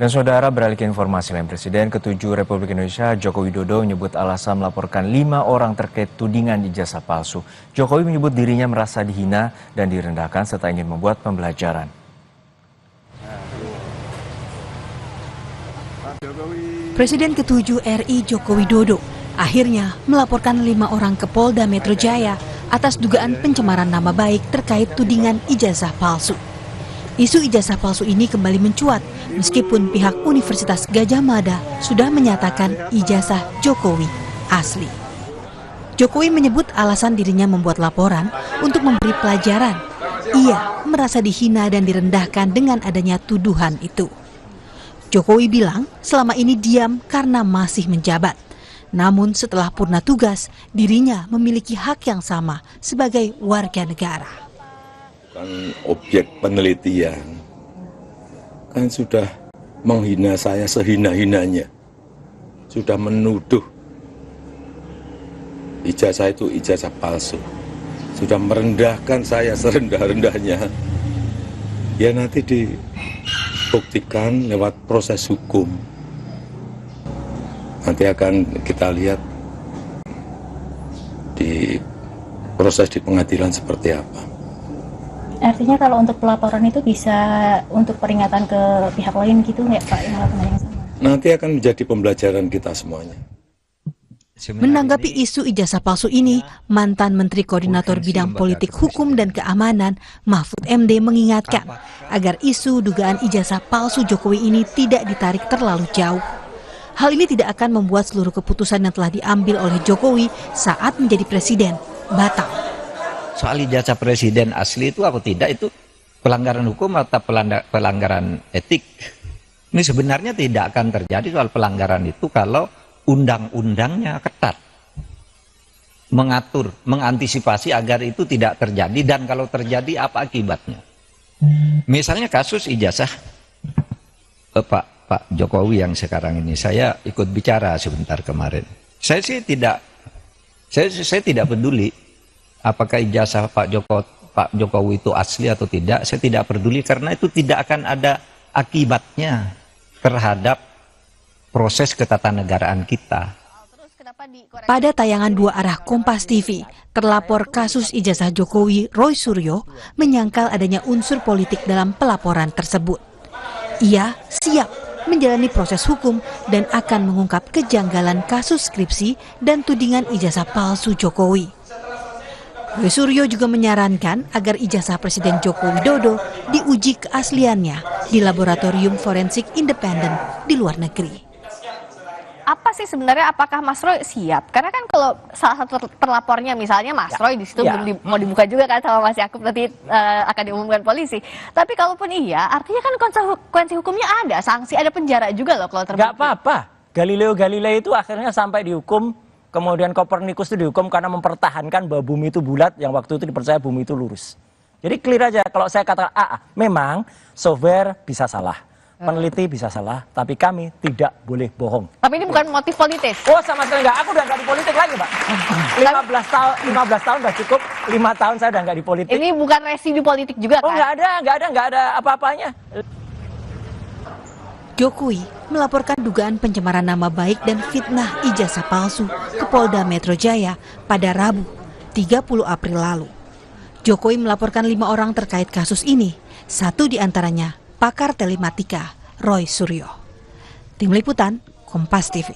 Dan saudara, beralih ke informasi lain, Presiden ke-7 Republik Indonesia Joko Widodo menyebut alasan melaporkan 5 orang terkait tudingan ijazah palsu. Jokowi menyebut dirinya merasa dihina dan direndahkan serta ingin membuat pembelajaran. Presiden ke-7 RI Joko Widodo akhirnya melaporkan 5 orang ke Polda Metro Jaya atas dugaan pencemaran nama baik terkait tudingan ijazah palsu. Isu ijazah palsu ini kembali mencuat meskipun pihak Universitas Gadjah Mada sudah menyatakan ijazah Jokowi asli. Jokowi menyebut alasan dirinya membuat laporan untuk memberi pelajaran. Ia merasa dihina dan direndahkan dengan adanya tuduhan itu. Jokowi bilang selama ini diam karena masih menjabat. Namun setelah purna tugas, dirinya memiliki hak yang sama sebagai warga negara. Kan objek penelitian, kan sudah menghina saya sehina-hinanya, sudah menuduh ijazah itu ijazah palsu, sudah merendahkan saya serendah-rendahnya. Ya nanti dibuktikan lewat proses hukum. Nanti akan kita lihat di proses di pengadilan seperti apa. Artinya kalau untuk pelaporan itu bisa untuk peringatan ke pihak lain gitu nggak Pak yang melakukan yang sama? Nanti akan menjadi pembelajaran kita semuanya. Menanggapi isu ijazah palsu ini, mantan Menteri Koordinator Bidang Politik Hukum dan Keamanan Mahfud MD mengingatkan agar isu dugaan ijazah palsu Jokowi ini tidak ditarik terlalu jauh. Hal ini tidak akan membuat seluruh keputusan yang telah diambil oleh Jokowi saat menjadi presiden batal. Soal ijazah presiden asli itu atau tidak, itu pelanggaran hukum atau pelanggaran etik. Ini sebenarnya tidak akan terjadi soal pelanggaran itu kalau undang-undangnya ketat. Mengatur, mengantisipasi agar itu tidak terjadi, dan kalau terjadi apa akibatnya. Misalnya kasus ijazah Pak Jokowi yang sekarang ini, saya ikut bicara sebentar kemarin. Saya tidak peduli apakah ijazah Pak Jokowi itu asli atau tidak. Saya tidak peduli karena itu tidak akan ada akibatnya terhadap proses ketatanegaraan kita. Pada tayangan 2 arah Kompas TV, terlapor kasus ijazah Jokowi Roy Suryo menyangkal adanya unsur politik dalam pelaporan tersebut. Ia siap menjalani proses hukum dan akan mengungkap kejanggalan kasus skripsi dan tudingan ijazah palsu Jokowi. Roy Suryo juga menyarankan agar ijazah Presiden Joko Widodo diuji keasliannya di laboratorium forensik independen di luar negeri. Apa sih sebenarnya, apakah Mas Roy siap? Karena kan kalau salah satu terlapornya misalnya Mas Roy di situ belum mau dibuka juga kan sama Mas Yakub, nanti akan diumumkan polisi. Tapi kalaupun iya, artinya kan konsekuensi hukumnya ada, sanksi, ada penjara juga loh kalau terbukti. Gak apa-apa. Galileo Galilei itu akhirnya sampai dihukum, kemudian Kopernikus itu dihukum karena mempertahankan bahwa bumi itu bulat, yang waktu itu dipercaya bumi itu lurus. Jadi clear aja, kalau saya katakan memang software bisa salah, peneliti bisa salah, tapi kami tidak boleh bohong. Tapi ini bukan motif politis? Oh, sama sekali enggak, aku udah nggak di politik lagi, Pak. 15 tahun udah cukup, 5 tahun saya udah nggak di politik. Ini bukan residu politik juga kan? Oh, nggak ada apa-apanya. Jokowi melaporkan dugaan pencemaran nama baik dan fitnah ijazah palsu ke Polda Metro Jaya pada Rabu, 30 April lalu. Jokowi melaporkan 5 orang terkait kasus ini, 1 diantaranya pakar telematika Roy Suryo. Tim Liputan, Kompas TV.